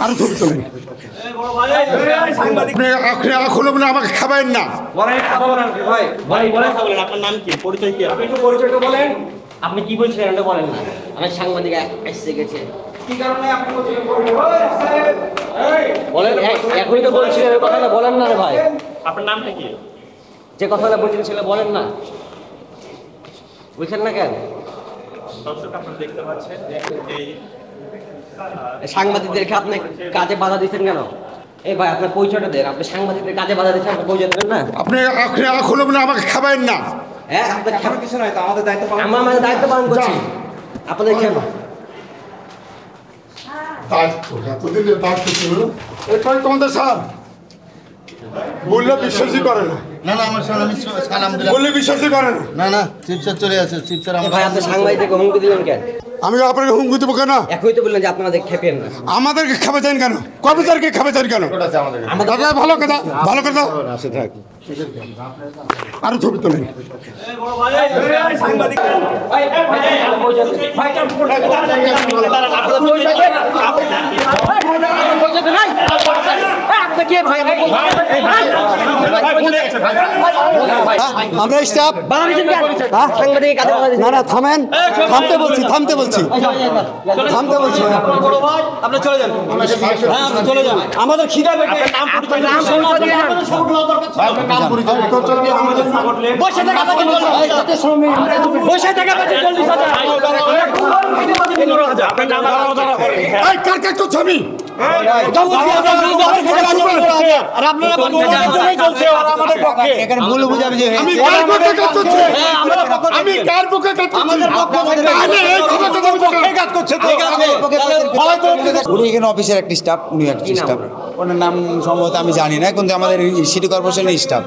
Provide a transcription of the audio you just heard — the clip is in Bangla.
আরো ছবি তোলেন। এখন আমাকে খাবেন না। আপনার নাম কি, পরিচয় কি? আপনি একটু পরিচয়টা বলেন। আপনি কি বলছিলেন এটা বলেন না। আমার সাংবাদিক এসে গেছে। কি কারণে আপনি বলছেন? বলেন, এখনই তো বলছিলেন, ওই কথাটা বলেন না রে ভাই। আপনার নামটা কি? যে কথাটা বলছিলেন সেটা বলেন না, বলছেন না কেন? দর্শক আপনারা দেখতে পাচ্ছেন যে এই সাংবাদিকদেরকে আপনি কাজে বাধা দিচ্ছেন কেন? এই ভাই আপনার পরিচয়টা দেন। আপনি সাংবাদিকদের কাজে বাধা দিচ্ছেন, আপনি পরিচয় দেবেন না? আপনি এখন আমাকে খাবেন না। হ্যাঁ, আপনার খাবার কিছু নয়, তো আমাদের দায়িত্ব পালন আমরা আমাদের দায়িত্ব পালন করছি। আপনাদের খেয়ে এতদিনের দায়িত্ব ছিল, এরপরে তোমাদের স্যার বললে বিশ্বাসই করে না। না না আমার সালাম দিলাম। বললে বিশ্বাসই করে না। না না চিফ স্যার চলে আসে। চিফ স্যার ভাই আপনি সাংবাদিকদেরকে হুমকি দিলেন কেন? আমি আপনাকে হুমকি দেবো কেন? একই তো বললেন যে আপনাদের খেপেন না। আমাদেরকে খাবে চান কেন? কর্মচারীকে খাবে চান কেন? দাদা ভালো কথা, ভালো কথা। আরো ছবি তোলেন। আমরা স্টাফ সাংবাদিক কাজে বাধা দিচ্ছেন। না না থামেন, থামতে বলছি থামতে বলছি। আপনি চলে যান। হ্যাঁ, আপনি চলে যান। আমাদের খিদা পেটে বসে থাকা জলদি কার কাজ করছো? আমি ভুল বুঝাবুঝি আমি কার পক্ষে কাজ করছি? আমি কার পক্ষে কাজ করছি? উনি এখানে অফিসের একটি স্টাফ, উনি একটি স্টাফ, ওনার নাম সম্ভবত আমি জানি না, কিন্তু আমাদের সিটি কর্পোরেশনের স্টাফ।